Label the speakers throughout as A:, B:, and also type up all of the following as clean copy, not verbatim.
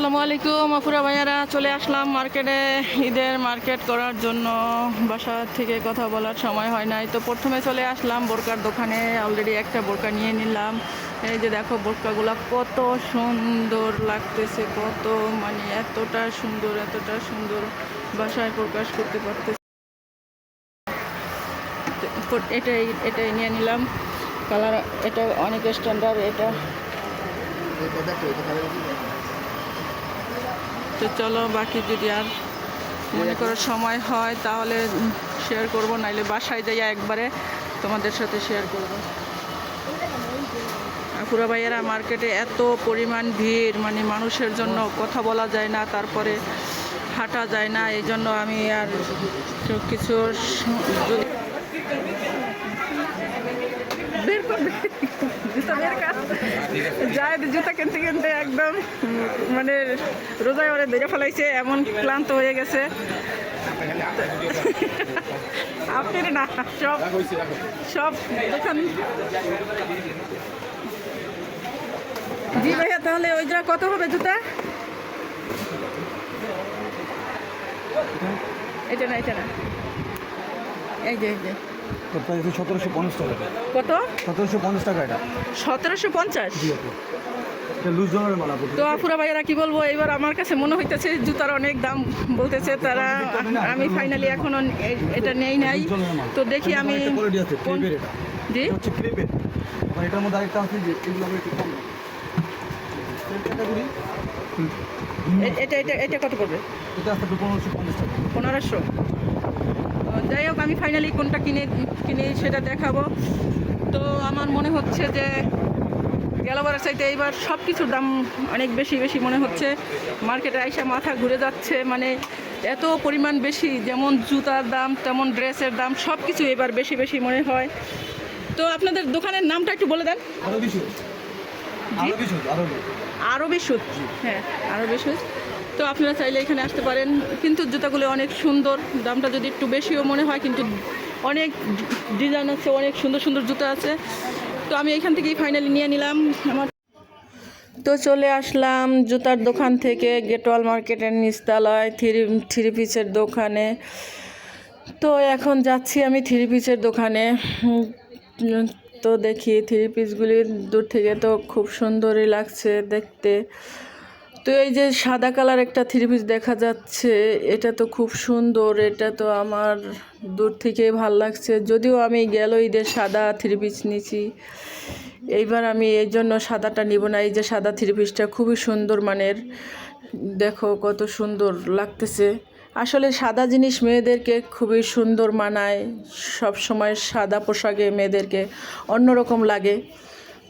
A: আসসালামু আলাইকুম আপুরা ভাইয়ারা, চলে আসলাম মার্কেটে ঈদের মার্কেট করার জন্য। বাসা থেকে কথা বলার সময় হয় নাই, তো প্রথমে চলে আসলাম বোরকার দোকানে। অলরেডি একটা বোরকা নিয়ে নিলাম। এই যে দেখো বোরকাগুলো কত সুন্দর লাগতেছে, কত মানে এতটা সুন্দর বাসায় প্রকাশ করতে পারতেছে। এটাই নিয়ে নিলাম। কালার এটা অনেক স্ট্যান্ডার্ড। এটা তো চলো, বাকি যদি আর মনে করার সময় হয় তাহলে শেয়ার করব, নাইলে বাসায় যাইয়া একবারে তোমাদের সাথে শেয়ার করব। পুরা ভাইয়েরা, মার্কেটে এত পরিমাণ ভিড়, মানে মানুষের জন্য কথা বলা যায় না, তারপরে হাঁটা যায় না। এই জন্য আমি আর কিছু বের করবে যায় জুতা কিনতে কিনতে একদম মানে রোজায় ওরে ধরে ফেলাইছে, এমন ক্লান্ত হয়ে গেছে। আপনি না সব দোকান। জি ভাইয়া, তাহলে ওই জায়গা কত হবে জুতা? এটা না এই যে
B: 1750 টাকা।
A: কত?
B: 1750 টাকা। এটা
A: 1750।
B: লুজ জনের মালা।
A: তো আপুরা ভাইয়েরা, কি বলবো, এবার আমার কাছে মনে হইতেছে জুতার অনেক দাম বলতেছে তারা। আমি ফাইনালি এখনো এটা নেই নাই, তো দেখি আমি জি।
B: এটার মধ্যে আরেকটা আছে যে এগুলো একটু কম।
A: এটা কত পড়বে?
B: এটা আছে 1550 টাকা।
A: 1500। যাই হোক, আমি ফাইনালি কোনটা কিনে সেটা দেখাবো। তো আমার মনে হচ্ছে যে গেলবারের চাইতে এইবার সব কিছুর দাম অনেক বেশি মনে হচ্ছে। মার্কেটে আইসা মাথা ঘুরে যাচ্ছে, মানে এত পরিমাণ বেশি। যেমন জুতার দাম তেমন ড্রেসের দাম, সব কিছু এবার বেশি মনে হয়। তো আপনাদের দোকানের নামটা একটু বলে দেন। আরবি সুদ। হ্যাঁ, আরবি সুদ। তো আপনারা চাইলে এখানে আসতে পারেন। কিন্তু জুতাগুলো অনেক সুন্দর, দামটা যদি একটু বেশিও মনে হয়, কিন্তু অনেক ডিজাইন আছে, অনেক সুন্দর জুতা আছে। তো আমি এখান থেকেই ফাইনালি নিয়ে নিলাম আমার। তো চলে আসলাম জুতার দোকান থেকে গেটওয়াল মার্কেটের নিচতলায় থ্রি পিসের দোকানে। তো এখন যাচ্ছি আমি থ্রি পিসের দোকানে। তো দেখি থ্রি পিসগুলি দূর থেকে তো খুব সুন্দরই লাগছে দেখতে। তো এই যে সাদা কালার একটা থ্রি পিস দেখা যাচ্ছে, এটা তো খুব সুন্দর। এটা তো আমার দূর থেকেই ভাল লাগছে, যদিও আমি গেল ঈদের সাদা থ্রি পিস নিয়েছি। এইবার আমি এই জন্য সাদাটা নিব না। এই যে সাদা থ্রি পিসটা খুবই সুন্দর মানের, দেখো কত সুন্দর লাগতেছে। আসলে সাদা জিনিস মেয়েদেরকে খুবই সুন্দর মানায়, সব সময় সাদা পোশাকে মেয়েদেরকে অন্যরকম লাগে।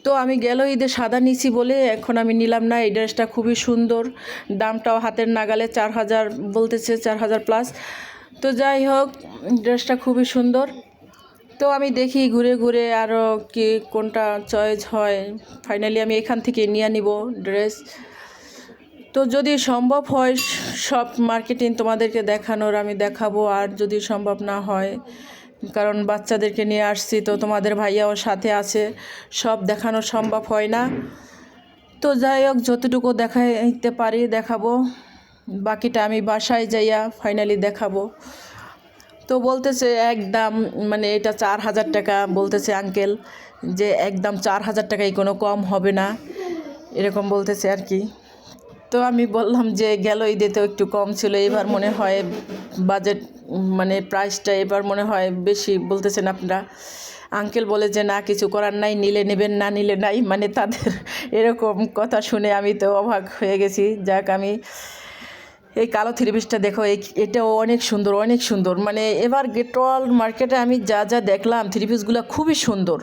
A: তো আমি গেল ঈদে সাদা নিছি বলে এখন আমি নিলাম না। এই ড্রেসটা খুবই সুন্দর, দামটাও হাতের নাগালে, 4000 বলতেছে, 4000 প্লাস। তো যাই হোক, ড্রেসটা খুবই সুন্দর। তো আমি দেখি ঘুরে আরও কি কোনটা চয়েস হয়। ফাইনালি আমি এখান থেকে নিয়ে নিব ড্রেস। তো যদি সম্ভব হয় সব মার্কেটিং তোমাদেরকে দেখানোর আমি দেখাবো, আর যদি সম্ভব না হয়, কারণ বাচ্চাদেরকে নিয়ে আসছি, তো তোমাদের ভাইয়াও সাথে আছে, সব দেখানো সম্ভব হয় না। তো যাই হোক, যতটুকু দেখাইতে পারি দেখাবো, বাকিটা আমি বাসায় যাইয়া ফাইনালি দেখাবো। তো বলতেছে একদম, মানে এটা 4000 টাকা বলতেছে আঙ্কেল, যে একদম 4000 টাকায় কোনো কম হবে না, এরকম বলতেছে আর কি। তো আমি বললাম যে গেল ঈদে তো একটু কম ছিল, এবার মনে হয় বাজেট মানে প্রাইসটা এবার মনে হয় বেশি বলতেছেন আপনারা। আঙ্কেল বলে যে না, কিছু করার নাই, নিলে নেবেন, না নিলে নাই, মানে তাদের এরকম কথা শুনে আমি তো অবাক হয়ে গেছি। যাক, আমি এই কালো থ্রি পিসটা দেখো, এটাও অনেক সুন্দর। মানে এবার গেটওয়াল মার্কেটে আমি যা দেখলাম থ্রি পিসগুলো খুবই সুন্দর।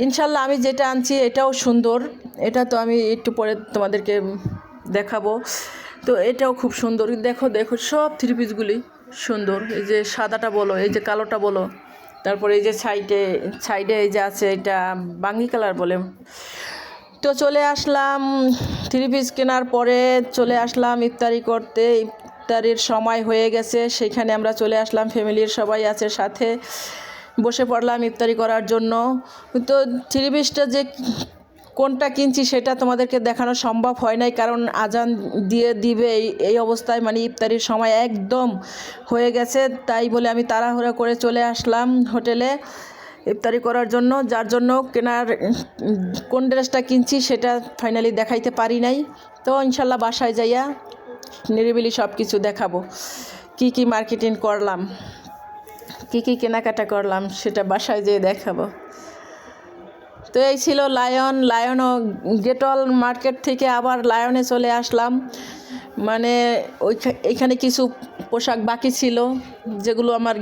A: ইনশাল্লাহ আমি যেটা আনছি এটাও সুন্দর। এটা তো আমি একটু পরে তোমাদেরকে দেখাবো। তো এটাও খুব সুন্দর, দেখো সব থ্রি পিসগুলি সুন্দর। এই যে সাদাটা বলো, এই যে কালোটা বলো, তারপরে এই যে সাইডে এই যে আছে, এটা বাঙ্গি কালার বলে। তো চলে আসলাম থ্রি পিস কেনার পরে, চলে আসলাম ইফতারি করতে। ইফতারির সময় হয়ে গেছে, সেখানে আমরা চলে আসলাম, ফ্যামিলির সবাই আছে সাথে, বসে পড়লাম ইফতারি করার জন্য। তো থ্রি পিসটা যে কোনটা কিনছি সেটা তোমাদেরকে দেখানো সম্ভব হয় নাই, কারণ আজান দিয়ে দিবে এই অবস্থায়, মানে ইফতারির সময় একদম হয়ে গেছে। তাই বলে আমি তাড়াহুড়ো করে চলে আসলাম হোটেলে ইফতারি করার জন্য, যার জন্য কোন ড্রেসটা কিনছি সেটা ফাইনালি দেখাইতে পারি নাই। তো ইনশাল্লাহ বাসায় যাইয়া নিরিবিলি সব কিছু দেখাবো, কি কি মার্কেটিং করলাম, কি কি কেনাকাটা করলাম সেটা বাসায় যেয়ে দেখাবো। তো এই ছিল লায়ন ও গেটল মার্কেট থেকে আবার লায়নে চলে আসলাম। মানে এইখানে কিছু পোশাক বাকি ছিল যেগুলো আমার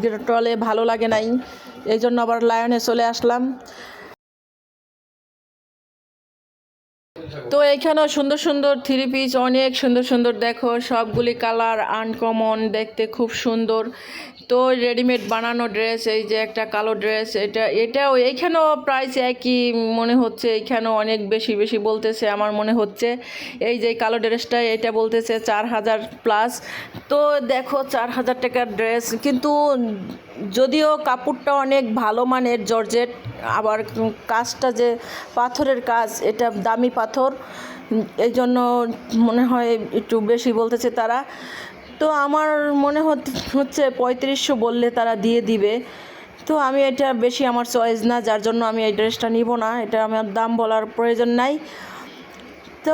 A: গেটলে ভালো লাগে নাই, এই জন্য আবার লায়নে চলে আসলাম। তো এইখানেও সুন্দর সুন্দর থ্রি পিস, অনেক সুন্দর সুন্দর, দেখো সবগুলি কালার আনকমন, দেখতে খুব সুন্দর। তো রেডিমেড বানানো ড্রেস, এই যে একটা কালো ড্রেস, এটাও এইখানেও প্রাইস একই মনে হচ্ছে, এইখানেও অনেক বেশি বেশি বলতেছে আমার মনে হচ্ছে। এই যে কালো ড্রেসটা এটা বলতেছে 4000 প্লাস। তো দেখো 4000 টাকার ড্রেস, কিন্তু যদিও কাপড়টা অনেক ভালো মানের জর্জেট, আবার কাজটা যে পাথরের কাজ, এটা দামি পাথর, এই জন্য মনে হয় একটু বেশি বলতেছে তারা। তো আমার মনে হচ্ছে 3500 বললে তারা দিয়ে দিবে। তো আমি এটা বেশি আমার চয়েস না, যার জন্য আমি এই ড্রেসটা নিব না, এটা আমার দাম বলার প্রয়োজন নাই। তো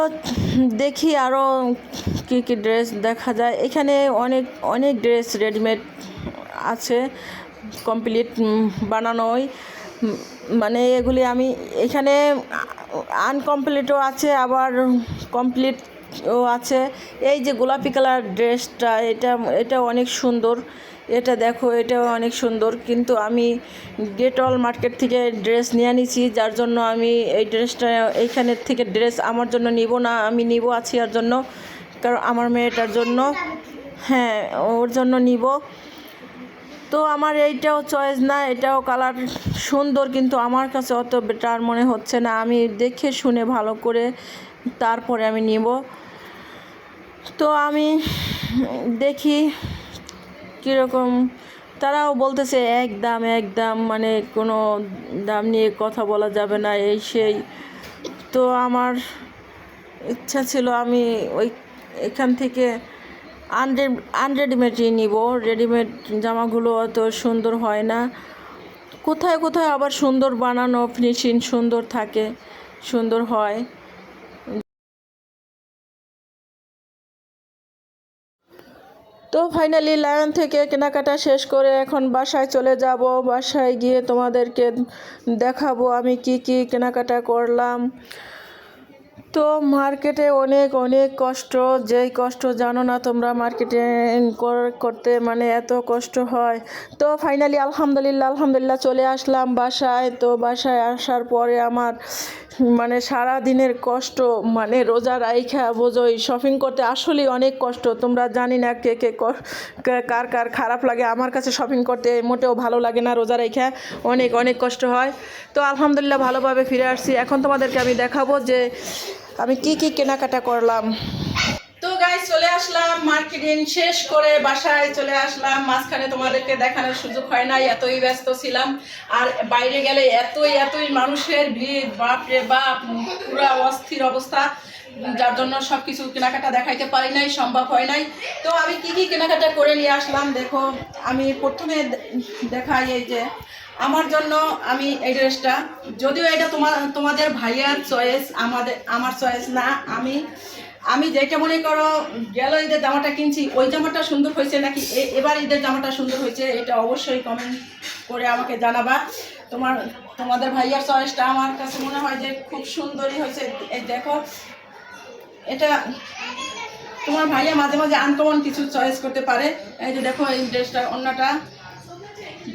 A: দেখি আরও কী কী ড্রেস দেখা যায়। এখানে অনেক অনেক ড্রেস রেডিমেড আছে, কমপ্লিট বানানোই, মানে এগুলি আমি এখানে আনকমপ্লিটও আছে আবার কমপ্লিটও আছে। এই যে গোলাপি কালার ড্রেসটা, এটা অনেক সুন্দর, এটা দেখো এটাও অনেক সুন্দর, কিন্তু আমি গেটল মার্কেট থেকে ড্রেস নিয়ে নিছি, যার জন্য আমি এই ড্রেসটা এইখানের থেকে ড্রেস আমার জন্য নিব না, আমি নিব আছিয়ার জন্য, কারণ আমার মেয়েটার জন্য, হ্যাঁ ওর জন্য নিব। তো আমার এইটাও চয়েস না, এটাও কালার সুন্দর, কিন্তু আমার কাছে অত বেটার মনে হচ্ছে না, আমি দেখে শুনে ভালো করে তারপরে আমি নিব। তো আমি দেখি কীরকম, তারাও বলতেছে একদম, মানে কোনো দাম নিয়ে কথা বলা যাবে না, এই সেই। তো আমার ইচ্ছা ছিল আমি এখান থেকে আনরেডিমেডই নিব, রেডিমেড জামাগুলো অত সুন্দর হয় না, কোথায় কোথায় আবার সুন্দর বানানো, ফিনিশিং সুন্দর থাকে, সুন্দর হয়। তো ফাইনালি লায়ন থেকে কেনাকাটা শেষ করে এখন বাসায় চলে যাব, বাসায় গিয়ে তোমাদেরকে দেখাবো আমি কি কি কেনাকাটা করলাম। তো মার্কেটে অনেক অনেক কষ্ট, যেই কষ্ট জানো না তোমরা, মার্কেটে করতে মানে এত কষ্ট হয়। তো ফাইনালি আলহামদুলিল্লাহ চলে আসলাম বাসায়। তো বাসায় আসার পরে আমার মানে সারা দিনের কষ্ট, মানে রোজা রাইখা বোঝোই শপিং করতে আসলেই অনেক কষ্ট। তোমরা জানি না কার কার খারাপ লাগে, আমার কাছে শপিং করতে মোটেও ভালো লাগে না, রোজা রাইখা অনেক অনেক কষ্ট হয়। তো আলহামদুলিল্লাহ ভালোভাবে ফিরে আসছি। এখন তোমাদেরকে আমি দেখাবো যে আমি কি কি কেনাকাটা করলাম। তো গাইস চলে আসলাম, মার্কেটিং শেষ করে বাসায় চলে আসলাম। মাঝখানে তোমাদেরকে দেখানোর সুযোগ হয় নাই, এতই ব্যস্ত ছিলাম। আর বাইরে গেলে এতই মানুষের ভিড়, বাপরে বাপ, পুরো অস্থির অবস্থা, যার জন্য সব কিছু কেনাকাটা দেখাইতে পারি নাই, সম্ভব হয় নাই। তো আমি কি কি কেনাকাটা করে নিয়ে আসলাম দেখো। আমি প্রথমে দেখাই, এই যে আমার জন্য আমি এই ড্রেসটা, যদিও এটা তোমাদের ভাইয়ার চয়েস, আমার চয়েস না। আমি যেটা মনে করো, গেল ঈদের জামাটা কিনছি, ওই জামাটা সুন্দর হয়েছে নাকি এবার ঈদের জামাটা সুন্দর হয়েছে, এটা অবশ্যই কমেন্ট করে আমাকে জানাবা। তোমাদের ভাইয়ার চয়েসটা আমার কাছে মনে হয় যে খুব সুন্দরই হয়েছে। এই দেখো, এটা তোমার ভাইয়া মাঝে মাঝে আনকমন কিছু চয়েস করতে পারে। এই যে দেখো এই ড্রেসটা, অন্যটা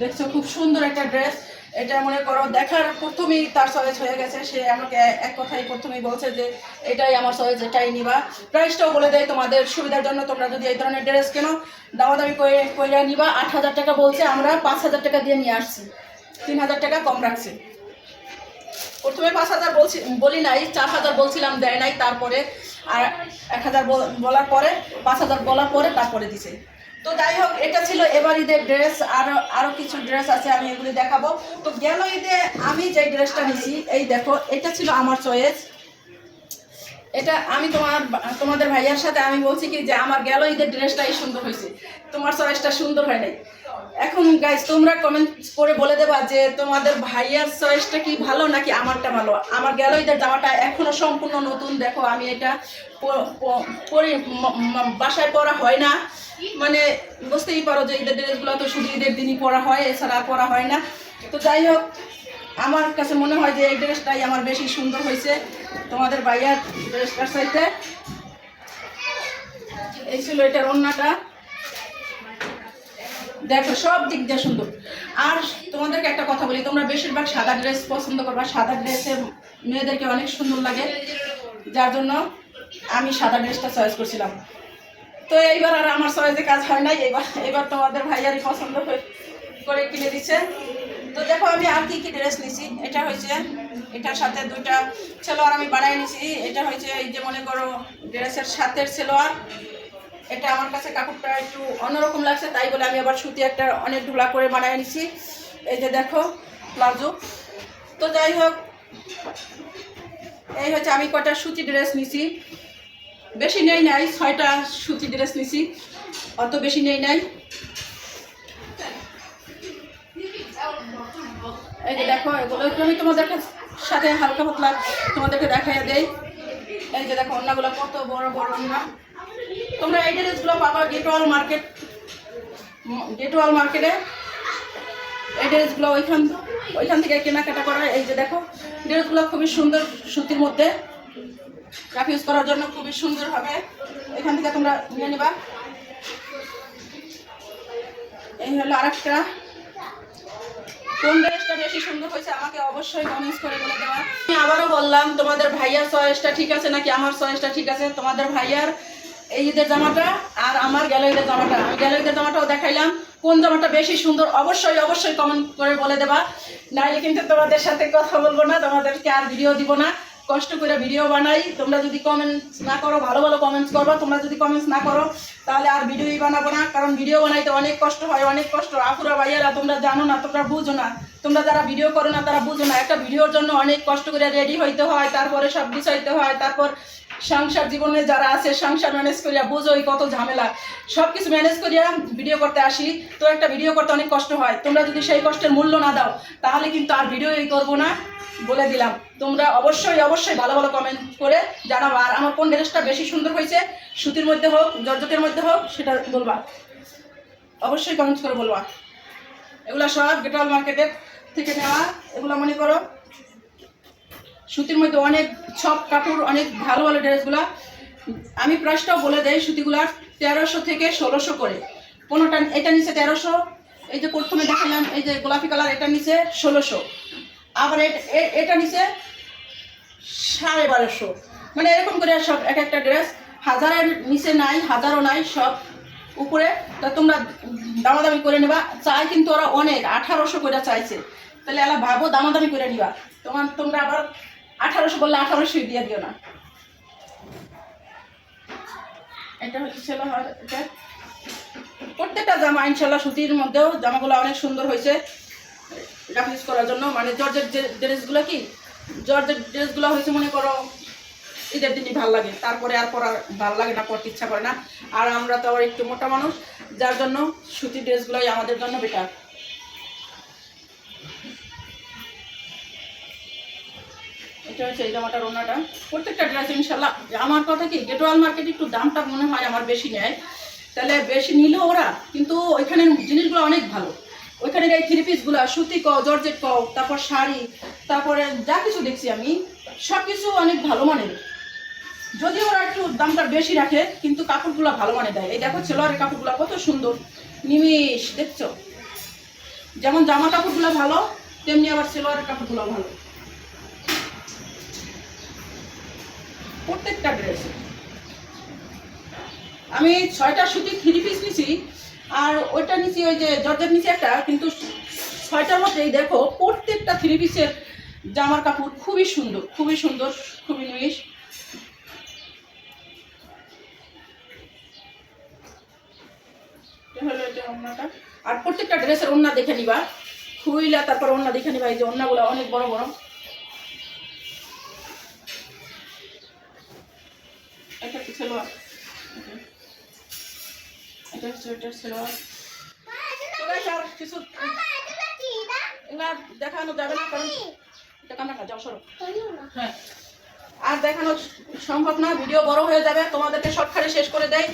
A: দেখছো, খুব সুন্দর একটা ড্রেস। এটা মনে করো দেখার প্রথমেই তার চয়েস হয়ে গেছে, সে আমাকে এক কথাই প্রথমেই বলছে যে এটাই আমার চয়েস, এটাই নিবা। প্রাইসটাও বলে দেয় তোমাদের সুবিধার জন্য, তোমরা যদি এই ধরনের ড্রেস কেনো দামাদামি করে নিবা। 8000 টাকা বলছে, আমরা 5000 টাকা দিয়ে নিয়ে আসছি, 3000 টাকা কম রাখছি। প্রথমে 5000 বলি নাই, 4000 বলছিলাম, দেয় নাই। তারপরে আর 1000 বলার পরে 5000 বলার পরে তারপরে দিছে। তো যাই হোক, এটা ছিল এবার ঈদের ড্রেস। আরো কিছু ড্রেস আছে, আমি এগুলি দেখাবো। তো গেল ঈদে আমি যে ড্রেসটা নিয়েছি, এই দেখো, এটা ছিল আমার চয়েস। এটা আমি তোমাদের ভাইয়ার সাথে আমি বলছি কি যে আমার গেল ঈদের ড্রেসটাই সুন্দর হয়েছে, তোমার চয়েসটা সুন্দর হয় নাই। এখন গাইস তোমরা কমেন্ট করে বলে দেবা যে তোমাদের ভাইয়ার চয়েসটা কি ভালো নাকি আমারটা ভালো। আমার গেল ঈদের জামাটা এখনো সম্পূর্ণ নতুন। দেখো আমি এটা বাসায় পরা হয় না, মানে বুঝতেই পারো যে ঈদের ড্রেসগুলো তো শুধু ঈদের দিনই পরা হয়, এছাড়া আর পরা হয় না। তো যাই হোক, আমার কাছে মনে হয় যে এই ড্রেসটাই আমার বেশি সুন্দর হয়েছে তোমাদের ভাইয়ার ড্রেসটার চাইতে। এই ছিল এটার ওড়নাটা, দেখো সব দিক দিয়ে সুন্দর। আর তোমাদেরকে একটা কথা বলি, তোমরা বেশিরভাগ সাদা ড্রেস পছন্দ করবা, সাদা ড্রেসে মেয়েদেরকে অনেক সুন্দর লাগে, যার জন্য আমি সাদা ড্রেসটা চয়েস করছিলাম। তো এইবার আর আমার চয়েসে কাজ হয় নাই, এবার তোমাদের ভাইয়ারই পছন্দ করে কিনে দিচ্ছে। তো দেখো আমি আর কি কি ড্রেস নিছি। এটা হয়েছে, এটার সাথে দুইটা সেলোয়ার আমি বানাই নিছি। এটা হয়েছে এই যে মনে করো ড্রেসের সাথের সেলোয়ার। এটা আমার কাছে কাপড়টা একটু অন্যরকম লাগছে, তাই বলে আমি আবার সুতি একটা অনেক ঢোলা করে বানাই নিছি। এই যে দেখো প্লাজো। তো যাই হোক, এই হচ্ছে আমি কয়টা সুতি ড্রেস নিছি, বেশি নেই নাই, 6টা সুতি ড্রেস নিছি, অত বেশি নেই নাই। এই যে দেখো, এগুলো একটু আমি তোমাদের সাথে হালকা পাতলা তোমাদেরকে দেখাইয়া দেই। এই যে দেখো ওড়নাগুলো কত বড় বড় ওড়না। তোমরা এই ড্রেসগুলো পাবা গেটওয়াল মার্কেটে। এই ড্রেসগুলো ওইখান থেকে কেনাকাটা করা। এই যে দেখো ড্রেসগুলো খুবই সুন্দর, সুতির মধ্যে রাফ ইউজ করার জন্য খুবই সুন্দর হবে, এখান থেকে তোমরা নিয়ে নিবা। এই হলো আরেকটা। কোন ড্রেসটা বেশি সুন্দর হয়েছে আমাকে অবশ্যই কমেন্টস করে বলে দেওয়া। আমি আবারও বললাম, তোমাদের ভাইয়ার চয়েসটা ঠিক আছে নাকি আমার চয়েসটা ঠিক আছে। তোমাদের ভাইয়ার এই ঈদের জামাটা আর আমার গেল ঈদের জামাটা, আমি গেল ঈদের জামাটাও দেখাইলাম, কোন জামাটা বেশি সুন্দর অবশ্যই কমেন্ট করে বলে দেবা, নাইলে কিন্তু তোমাদের সাথে কথা বলবো না, তোমাদেরকে আর ভিডিও দিব না। কষ্ট করে ভিডিও বানাই, তোমরা যদি কমেন্টস না করো, ভালো ভালো কমেন্টস করবা। তোমরা যদি কমেন্টস না করো তাহলে আর ভিডিওই বানাবো না, কারণ ভিডিও বানাইতে অনেক কষ্ট হয়, অনেক কষ্ট। আপুরা ভাইয়ারা তোমরা জানো না, তোমরা বুঝো না, তোমরা যারা ভিডিও করো না তারা বুঝো না। একটা ভিডিওর জন্য অনেক কষ্ট করে রেডি হইতে হয়, তারপরে সব গুছাইতে হয়, তারপর সংসার জীবনে যারা আছে সংসার ম্যানেজ করিয়া বুঝোই কত ঝামেলা, সব কিছু ম্যানেজ করিয়া ভিডিও করতে আসি। তো একটা ভিডিও করতে অনেক কষ্ট হয়, তোমরা যদি সেই কষ্টের মূল্য না দাও তাহলে কিন্তু আর ভিডিওই করবো না, বলে দিলাম। তোমরা অবশ্যই ভালো ভালো কমেন্ট করে জানাবো। আর আমার কোন ড্রেসটা বেশি সুন্দর হয়েছে, সুতির মধ্যে হোক জর্জেটের মধ্যে হোক, সেটা বলবা, অবশ্যই কমেন্ট করে বলবা। এগুলো সব গেটওয়াল মার্কেটের থেকে নেওয়া। এগুলো মনে করো সুতির মধ্যে অনেক সব কাপড়, অনেক ভালো ভালো ড্রেসগুলো। আমি প্রাইসটাও বলে দেই, সুতিগুলার 1300 থেকে 1600 করে। কোনোটা এটা নিচে 1300, এই যে প্রথমে দেখালাম এই যে গোলাপি কালার, এটা নিচে 1600, আবার এটা নিচে 1250। মানে এরকম করে সব এক একটা ড্রেস, 1000-এর নিচে নাই, 1000ও নাই, সব উপরে। তা তোমরা দামাদামি করে নেবা। চাই কিন্তু ওরা অনেক 1800 করে চাইছে, তাহলে এলা ভাবো দামাদামি করে নিবা। তোমরা আবার 1800 বললে 1800 দিয়ে দিও না। এটা হচ্ছে এটা প্রত্যেকটা জামা ইনশাল্লাহ সুতির মধ্যেও জামাগুলো অনেক সুন্দর হয়েছে রাফ ইউজ করার জন্য। মানে জর্জের যে ড্রেসগুলো, কি জর্জের ড্রেসগুলো হয়েছে মনে করো ঈদের দিনই ভালো লাগে, তারপরে আর পরা ভালো লাগে না, পরতে ইচ্ছা করে না। আর আমরা তো আবার একটু মোটা মানুষ, যার জন্য সুতির ড্রেসগুলোই আমাদের জন্য বেটার। এটা হচ্ছে এই জামাটার ওড়নাটা। প্রত্যেকটা ড্রেস ইনশাল্লাহ, আমার কথা কি গেটওয়াল মার্কেটে একটু দামটা মনে হয় আমার বেশি নেয়, তাহলে বেশি নিল ওরা, কিন্তু ওইখানের জিনিসগুলো অনেক ভালো। ওইখানের এই 3 পিসগুলো সুতি কও, জর্জেট কও, তারপর শাড়ি, তারপরে যা কিছু দেখছি আমি সব কিছু অনেক ভালো মানের। যদি ওরা একটু দামটা বেশি রাখে কিন্তু কাপড়গুলো ভালো মানে দেয়। এই দেখো সেলোয়ারের কাপড়গুলো কত সুন্দর নিমিষ, দেখছো? যেমন জামা কাপড়গুলো ভালো, তেমনি আবার সেলোয়ারের কাপড়গুলো ভালো। প্রত্যেকটা ড্রেস আমি 6টা সুতি 3 পিস নিছি, আর ওইটা নিচে ওই যে জর্জেট নিচে একটা, কিন্তু 6টার মধ্যেই দেখো প্রত্যেকটা 3 পিসের জামার কাপড় খুবই সুন্দর, খুবই নিমিষ। হলো এটা ওড়নাটা। আর প্রত্যেকটা ড্রেসের ওড়না দেখে নিবা, খুইলা তারপর ওড়না দেখে নিবা। এই যে ওড়নাগুলো অনেক বড় বড়। এটা হচ্ছে সালোয়ার, এটা হচ্ছে এটার সালোয়ার। আর কিছু এগুলা দেখানো যাবে না, কারণ এটা কান্না যাও সরো। হ্যাঁ, আর দেখানো সম্ভব না, ভিডিও বড় হয়ে যাবে। তোমাদেরকে শর্টকাটে শেষ করে দেয়।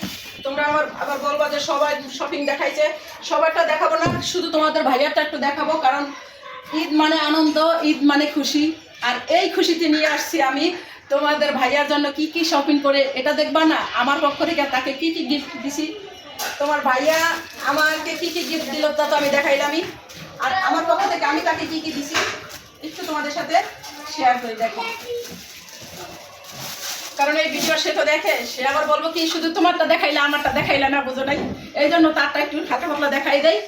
A: তোমরা আমার আবার বলবা যে সবাই শপিং দেখাইছে, সবাইটা দেখাবো না, শুধু তোমাদের ভাইয়ারটা একটু দেখাবো। কারণ ঈদ মানে আনন্দ, ঈদ মানে খুশি। আর এই খুশিতে নিয়ে আসছি আমি তোমাদের ভাইয়ার জন্য কি কি শপিং করে, এটা দেখবা না আমার পক্ষ থেকে তাকে কি কি গিফট দিছি। তোমার ভাইয়া আমাকে কি কি গিফট দিল তা তো আমি দেখাইলামই। আর আমার পক্ষ থেকে আমি তাকে কি কি দিছি একটু তোমাদের সাথে শেয়ার করে দেখো। কারণ এই ভিডিও সে তো দেখে, সে আবার বলবো কি শুধু তোমারটা দেখাইলে আমারটা দেখাইলে না, বুঝো নাই। এই জন্য তারটা একটু হাতে পাতলা দেখাই দেয়,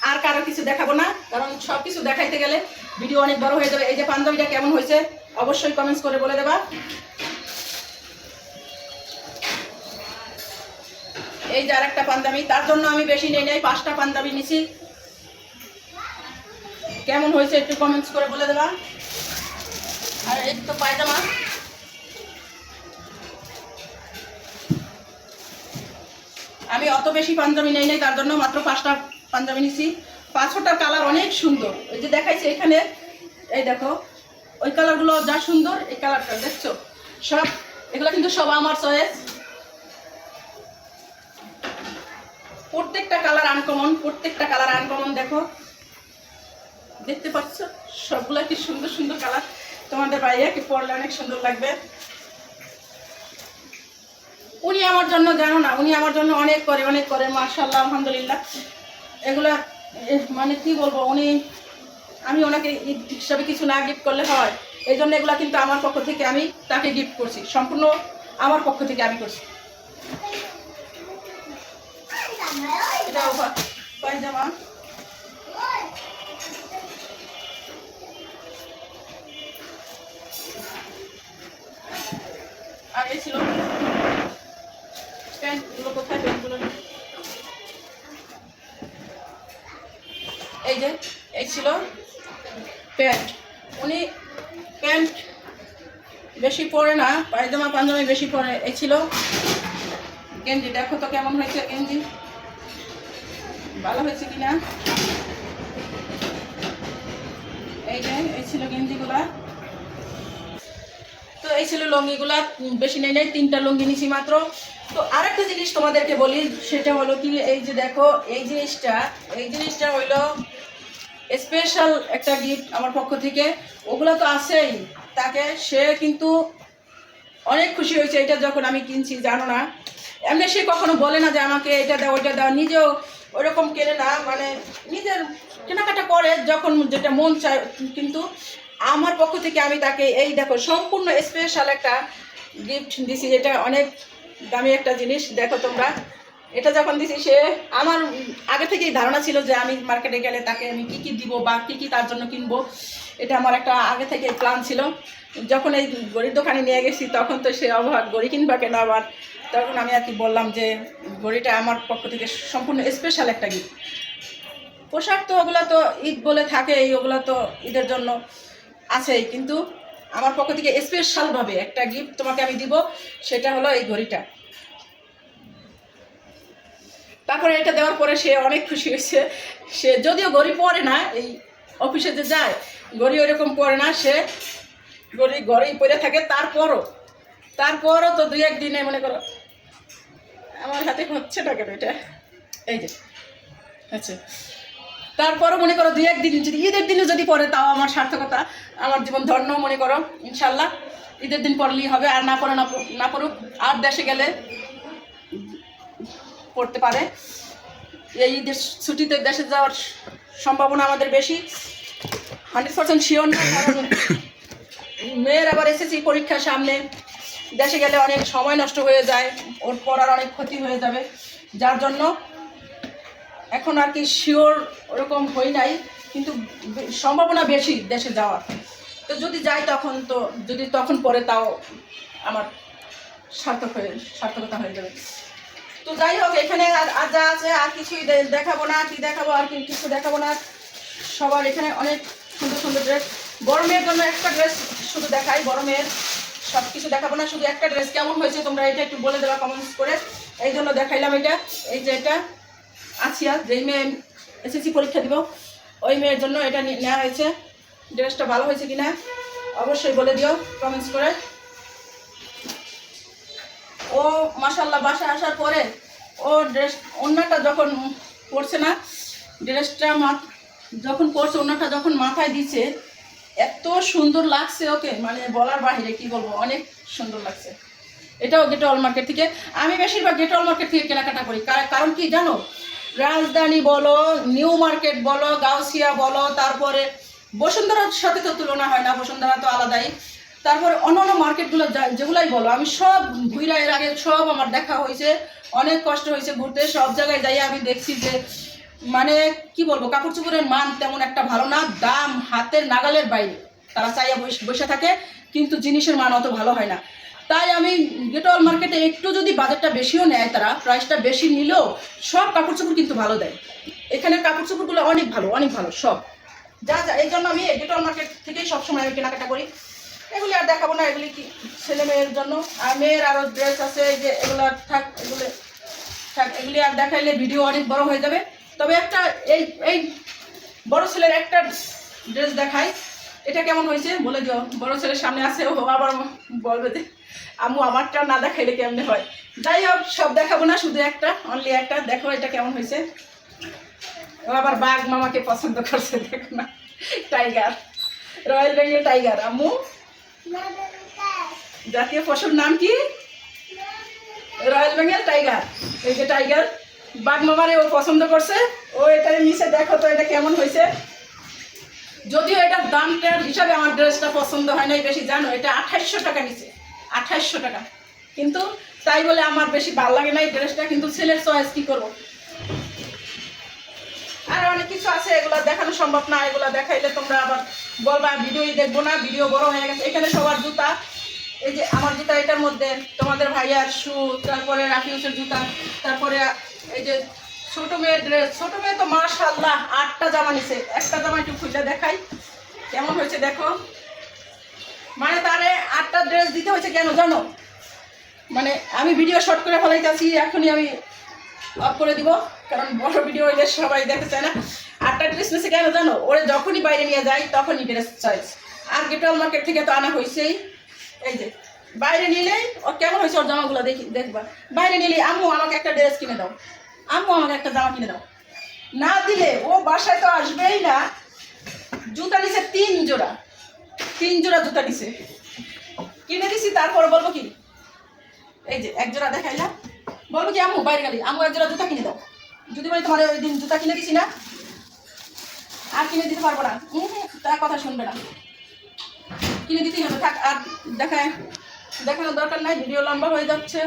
A: আর কারো কিছু দেখাবো না। কারণ সব কিছু দেখাইতে গেলে ভিডিও অনেক বড় হয়ে যাবে। এই যে পাঞ্জাবিটা কেমন হয়েছে অবশ্যই কমেন্টস করে বলে দেবা। এই যে আরেকটা পাঞ্জাবি, তার জন্য আমি বেশি নেই নাই, 5টা পাঞ্জাবি নিছি। কেমন হয়েছে একটু কমেন্টস করে বলে দেবা। আর এই তো পায়জামা, আমি অত বেশি পাঞ্জাবি নেই নাই, তার জন্য মাত্র 5টা পাঞ্জাবি নিছি। 5টার কালার অনেক সুন্দর। ওই যে দেখাইছে এখানে, এই দেখো ওই কালারগুলো যা সুন্দর, এই কালারটা দেখছো সব, এগুলো কিন্তু সব আমার চয়েস। প্রত্যেকটা কালার আনকমন, প্রত্যেকটা কালার আনকমন। দেখো দেখতে পাচ্ছ সবগুলা কি সুন্দর সুন্দর কালার। তোমাদের ভাইয়াকে পরলে অনেক সুন্দর লাগবে। উনি আমার জন্য জানো না, উনি আমার জন্য অনেক করে মাশাআল্লাহ আলহামদুলিল্লাহ। এগুলা মানে কি বলবো, উনি, আমি ওনাকে ঈদ হিসাবে কিছু না গিফট করলে হয়। এই জন্য এগুলা কিন্তু আমার পক্ষ থেকে আমি তাকে গিফট করছি, সম্পূর্ণ আমার পক্ষ থেকে আমি করছি। এটা পায়জামা, আর এই ছিল প্যান্টগুলো। কোথায় প্যান্টগুলো? এই যে এই ছিল প্যান্ট। উনি প্যান্ট বেশি পরে না, পায়জামা পাঞ্জাবি বেশি পরে। এই ছিল গেঞ্জি, দেখো তো কেমন হয়েছে গেঞ্জি, ভালো হয়েছে কিনা। এই যে এই ছিল গেঞ্জিগুলা। তো এই ছিল লুঙ্গিগুলা, বেশি নেই নাই, 3টা লুঙ্গি নিছি মাত্র। তো আরেকটা জিনিস তোমাদেরকে বলি, সেটা হলো কি, এই যে দেখো এই জিনিসটা হইলো স্পেশাল একটা গিফট আমার পক্ষ থেকে। ওগুলা তো আছেই, তাকে সে কিন্তু অনেক খুশি হয়েছে এটা যখন আমি কিনছি, জানো না। এমনি সে কখনো বলে না যে আমাকে এটা দাও ওইটা দাও, নিজেও ওইরকম কেনে না, মানে নিজের কেনাকাটা করে যখন যেটা মন চায়। কিন্তু আমার পক্ষ থেকে আমি তাকে এই দেখো সম্পূর্ণ স্পেশাল একটা গিফট দিছি, যেটা অনেক দামি একটা জিনিস। দেখো তোমরা, এটা যখন দিছি, সে আমার আগে থেকেই ধারণা ছিল যে আমি মার্কেটে গেলে তাকে আমি কী কী দিব বা কী কী তার জন্য কিনবো, এটা আমার একটা আগে থেকে প্ল্যান ছিল। যখন এই ঘড়ির দোকানে নিয়ে গেছি তখন তো সে অবাক, ঘড়ি কিনবা কেন আবার। তখন আমি আর কি বললাম যে ঘড়িটা আমার পক্ষ থেকে সম্পূর্ণ স্পেশাল একটা গিফট। পোশাক তো ওগুলো তো ঈদ বলে থাকে, ওগুলো তো ঈদের জন্য আছেই, কিন্তু আমার পক্ষ থেকে স্পেশালভাবে একটা গিফট তোমাকে আমি দিব, সেটা হলো এই ঘড়িটা। তারপরে এটা দেওয়ার পরে সে অনেক খুশি হয়েছে। সে যদিও ঘড়ি পরে না, এই অফিসে যে যায় ঘড়ি ওইরকম পরে না, সে ঘড়ি পরে থাকে। তারপরও তো 2-1 দিনে মনে করো, আমার হাতে হচ্ছে না কেন এটা, এই যে আচ্ছা, তারপরও মনে করো 2-1 দিন যদি ঈদের দিনে যদি পরে, তাও আমার সার্থকতা, আমার জীবন ধন্য মনে করো। ইনশাল্লাহ ঈদের দিন পড়লেই হবে, আর না পড়ে না পড়ুক, আর দেশে গেলে পড়তে পারে। এই ঈদের ছুটিতে দেশে যাওয়ার সম্ভাবনা আমাদের বেশি, 100% শিওর না। কারণ মেয়ের আবার এসএসসি পরীক্ষার সামনে, দেশে গেলে অনেক সময় নষ্ট হয়ে যায়, ওর পড়ার অনেক ক্ষতি হয়ে যাবে, যার জন্য এখন আর কি শিওর ওরকম হই নাই, কিন্তু সম্ভাবনা বেশি দেশে যাওয়ার। তো যদি যাই তখন, তো যদি তখন পরে, তাও আমার সার্থকতা হয়ে যাবে। তো যাই হোক, এখানে আর যা আছে আর কিছুই দেখাবো না, কি দেখাবো আর কিছু দেখাবো না। সবার এখানে অনেক সুন্দর সুন্দর ড্রেস। গরমের জন্য একটা ড্রেস শুধু দেখাই, গরমের সব কিছু দেখাবো না, শুধু একটা ড্রেস কেমন হয়েছে তোমরা এটা একটু বলে দেবা কমেন্টস করে। এই জন্য দেখাইলাম এটা। এই যে এটা আছিয়া, যেই মেয়ে এসএসসি পরীক্ষা দিব ওই মেয়ের জন্য এটা নেওয়া হয়েছে। ড্রেসটা ভালো হয়েছে কিনা অবশ্যই বলে দিও কমেন্টস করে। ও মাশাআল্লাহ বাসায় আসার পরে ও ড্রেস ওড়নাটা যখন পরছে না, ড্রেসটা যখন পরছে, ওড়নাটা যখন মাথায় দিচ্ছে এত সুন্দর লাগছে ওকে, মানে বলার বাহিরে, কি বলবো, অনেক সুন্দর লাগছে। এটাও গেট অল মার্কেট থেকে। আমি বেশিরভাগ গেট অল মার্কেট থেকে কেনাকাটা করি, কারণ কি জানো, রাজধানী বলো, নিউ মার্কেট বলো, গাউসিয়া বলো, তারপরে বসুন্ধরার সাথে তো তুলনা হয় না, বসুন্ধরা তো আলাদাই। তারপরে অন্যান্য মার্কেটগুলো যেগুলাই বলো, আমি সব ঘুরা, এর আগে সব আমার দেখা হয়েছে, অনেক কষ্ট হয়েছে ঘুরতে। সব জায়গায় যাই আমি দেখছি যে মানে কি বলবো, কাপড় চোপড়ের মান তেমন একটা ভালো না, দাম হাতের নাগালের বাইরে। তারা চাইয়া বসে থাকে, কিন্তু জিনিসের মান অত ভালো হয় না। তাই আমি গেট অল মার্কেটে একটু যদি বাজেটটা বেশিও নেয়, তারা প্রাইসটা বেশি নিলেও সব কাপড় চোপড় কিন্তু ভালো দেয়। এখানের কাপড় চোপড়গুলো অনেক ভালো, অনেক ভালো সব। যা এই জন্য আমি গেট অল মার্কেট থেকেই সবসময় আমি কেনাকাটা করি। এগুলি আর দেখাবো না, এগুলি কি ছেলে মেয়ের জন্য। আর মেয়ের আরও ড্রেস আছে, এই যে এগুলো থাক, এগুলি আর দেখাইলে ভিডিও অনেক বড় হয়ে যাবে। তবে একটা এই বড় ছেলের একটা ড্রেস দেখাই, এটা কেমন হয়েছে বলে দিও। বড় ছেলের সামনে আছে, ও আবার বলবে যে আম্মু আমারটা না দেখাইলে কেমনে হয়। যাই হোক, সব দেখাবো না, শুধু একটা, অনলি একটা। দেখো এটা কেমন হয়েছে। ও আবার বাঘ মামাকে পছন্দ করছে, দেখো না, টাইগার, রয়্যাল বেঙ্গল টাইগার। আম্মু জাতীয় পশুর নাম কি? Royal Bengal tiger. এই যে টাইগার, বাঘ মামারে ও পছন্দ করছে। ও এটা নিচে দেখো তো এটা কেমন হয়েছে। যদিও এটার দামটার হিসাবে আমার ড্রেসটা পছন্দ হয় নাই বেশি, জানো, এটা 2800 টাকা নিচে, 2800 টাকা। কিন্তু তাই বলে আমার বেশি ভালো লাগে না এই ড্রেসটা, কিন্তু ছেলের চয়েস, কি করবো। আর অনেক কিছু আছে, এগুলো দেখানো সম্ভব না, এগুলো দেখাইলে তোমরা আবার বলবা ভিডিওই দেখবো না, ভিডিও বড় হয়ে গেছে। এখানে সবার জুতা, এই যে আমার জুতা, এটার মধ্যে তোমাদের ভাইয়ার শু, তারপরে রাফিউসের জুতা, তারপরে এই যে ছোট মেয়ের ড্রেস। ছোট মেয়ে তো মাশাআল্লাহ 8টা জামা নিছে। একটা জামা একটু খুলে দেখাই কেমন হয়েছে, দেখো। মানে তারে 8টা ড্রেস দিতে হয়েছে কেন জানো, মানে আমি ভিডিও শর্ট করে ফেলাইতেছি, এখনই আমি অফ করে দিব, কারণ বড় ভিডিও হইলে সবাই দেখতে চায় না। 8টা ড্রেস নিছে কেন জানো, ওরে যখনই বাইরে নিয়ে যায় তখনই ড্রেস চয়েস। আর গেট অল মার্কেট থেকে তো আনা হয়েছেই। এই যে বাইরে নিলেই ও কেমন হয়েছে, ওর জামাগুলো দেখবা। বাইরে নিলেই আম্মু আমাকে একটা ড্রেস কিনে দাও, আম্মু আমাকে একটা জামা কিনে দাও, না দিলে ও বাসায় তো আসবেই না। জুতা নিছে 3 জোড়া, 3 জোড়া জুতা নিছে, কিনে দিছি। তারপর বলবো কি, এই যে এক জোড়া দেখাইলাম, বলবো কি আম্মু বাইরে গেলি আম্মু 1 জোড়া জুতা কিনে দাও। যদি বলি তোমার ওই দিন জুতা কিনে দিছি না, আর কিনে দিতে পারবো না, তার কথা শুনবে না, কিনে দিতেই হবে। থাক, আর দেখানোর দরকার নাই, ভিডিও লম্বা হয়ে যাচ্ছে।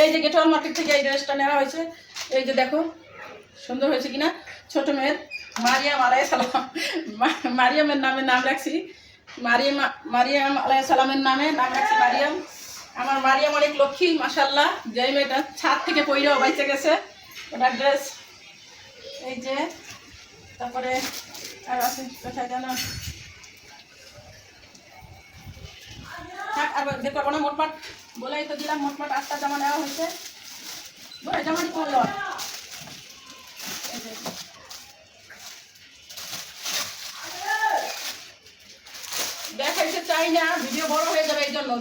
A: এই যে গেট অল মার্কেট থেকে এই ড্রেসটা নেওয়া হয়েছে। এই যে দেখো সুন্দর হয়েছে কিনা। ছোট মেয়ের মারিয়াম আলাইহিস সালাম, মারিয়ামের নামে নাম রাখছি, মারিয়াম আলাইহিস সালামের নামে নাম রাখছি মারিয়াম। আমার মারিয়াম অনেক লক্ষ্মী মাশাআল্লাহ। যে মেয়েটা ছাদ থেকে পইরেও বাইচে গেছে, ওটার ড্রেস। এই যে তারপরে আর আছে কোথায় জানো, থাক আর বের করবো না। মোটমাট বলেই তো দিলাম, মোটমাট 8টা জামা নেওয়া হয়েছে। জামাটি করলো দেখাইতে চাই না, ভিডিও বড় হয়ে যাবে এই জন্য।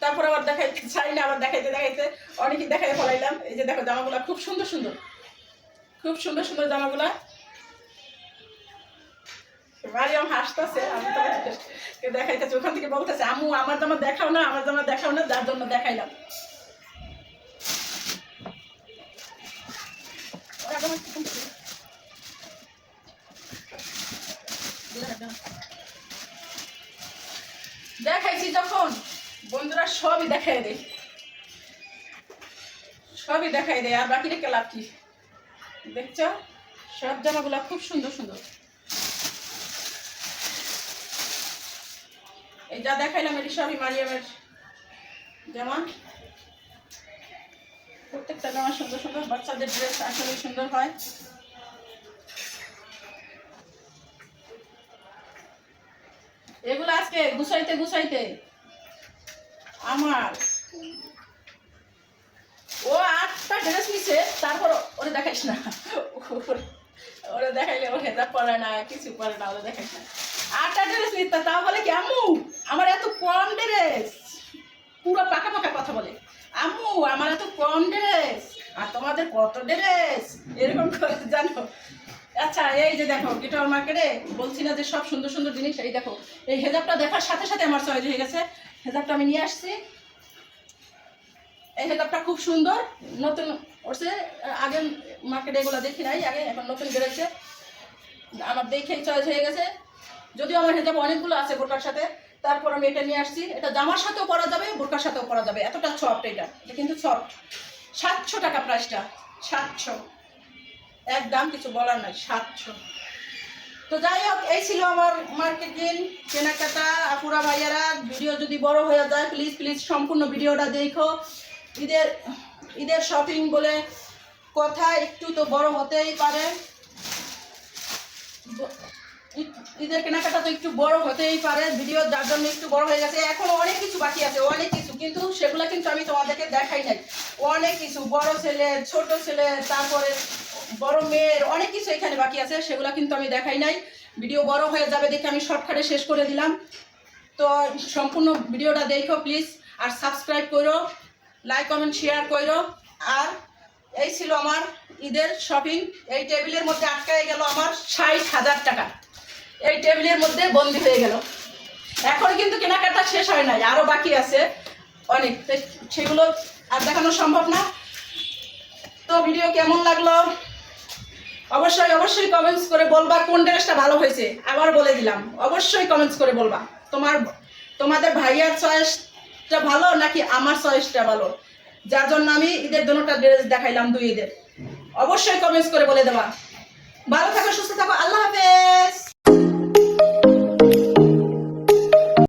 A: তারপর আবার দেখাইতে চাই না, আবার দেখাইতে অনেকই দেখাই ফেলাইলাম। এই যে দেখো জামাগুলা খুব সুন্দর সুন্দর, খুব সুন্দর সুন্দর জামাগুলা। মারিয়াম হাসতেছে, আমি তো দেখাইতেছি, ওখান থেকে বলতেছে আম্মু আমার জামা দেখাও না, আমার জামা দেখাও না, যার জন্য দেখাইলাম। দেখাইছি যখন বন্ধুরা সবই দেখাই দেয়, সবই দেখাই দেয়, আর বাকি রেখে লাভ কি। দেখছ সব জামাগুলা খুব সুন্দর সুন্দর। এই যা দেখাইলাম এটি সবই মারিয়ামের জামা। প্রত্যেকটা জামা সুন্দর সুন্দর, বাচ্চাদের ড্রেস আসলে সুন্দর হয়। এগুলো আজকে গুছাইতে গুছাইতে আমার ও 8টা ড্রেস নিছে, তারপর ওরে দেখাইস না, ওরে দেখাইলে ও হেজাব পরে না, কিছু পরে না, ওরে দেখাইস না। 8টা ড্রেস নিতে, তাও বলে কি আম্মু আমার এত কম ড্রেস, পুরো পাকা পাকা কথা বলে, আম্মু আমার এত কম ড্রেস আর তোমাদের কত ড্রেস, এরকম করে জানো। আচ্ছা এই যে দেখো গিটার মার্কেটে বলছি না যে সব সুন্দর সুন্দর জিনিস, এই দেখো এই হেজাবটা দেখার সাথে সাথে আমার চয়েস হয়ে গেছে। হেজাবটা আমি নিয়ে আসছি, এই হেজাবটা খুব সুন্দর, নতুন ওরছে, আগে মার্কেটে এগুলো দেখি নাই আগে, এখন নতুন বেরোচ্ছে, আমার দেখেই চয়েস হয়ে গেছে। যদিও আমার হেজাব অনেকগুলো আছে বোরকার সাথে, তারপর আমি এটা নিয়ে আসছি। এটা জামার সাথেও পরা যাবে, বোরকার সাথেও পরা যাবে, এতটা সফট এটা, এটা কিন্তু সফট। 700 টাকা প্রাইসটা, 700, একদম কিছু বলার নাই, 700। তো যাই হোক, এই ছিল আমার মার্কেটিং কেনাকাটা। আপুরা ভাইয়ারা, ভিডিও যদি বড় হয়ে যায় প্লিজ প্লিজ সম্পূর্ণ ভিডিওটা দেখো। ঈদের ঈদের শপিং বলে কথা, একটু তো বড় হতেই পারে, ঈদের কেনাকাটা তো একটু বড় হতেই পারে, ভিডিও যার জন্য একটু বড় হয়ে গেছে। এখনো অনেক কিছু বাকি আছে, অনেক কিছু, কিন্তু সেগুলো কিন্তু আমি তোমাদেরকে দেখাই নাই। অনেক কিছু, বড় ছেলে, ছোট ছেলে, তারপরে বড় মেয়ের অনেক কিছু এখানে বাকি আছে, সেগুলো কিন্তু আমি দেখাই নাই। ভিডিও বড় হয়ে যাবে দেখে আমি শর্টকাটে শেষ করে দিলাম। তো সম্পূর্ণ ভিডিওটা দেখো প্লিজ, আর সাবস্ক্রাইব করো, লাইক কমেন্ট শেয়ার করো। আর এই ছিল আমার ঈদের শপিং। এই টেবিলের মধ্যে আটকায় গেল আমার 60,000 টাকা, এই টেবিলের মধ্যে বন্দি হয়ে গেল। এখন কিন্তু কেনাকাটা শেষ হয় নাই, আরও বাকি আছে অনেক, সেগুলো আর দেখানো সম্ভব না। তো ভিডিও কেমন লাগলো অবশ্যই অবশ্যই কমেন্টস করে বলবা, কোন ড্রেসটা ভালো হয়েছে আবার বলে দিলাম, অবশ্যই কমেন্টস করে বলবা তোমাদের ভাইয়ার চয়েসটা ভালো নাকি আমার চয়েসটা ভালো, যার জন্য আমি ঈদের দুটোটা ড্রেস দেখাইলাম, 2 ঈদের। অবশ্যই কমেন্টস করে বলে দেবা। ভালো থাকো, সুস্থ থাকো, আল্লাহ হাফেজ।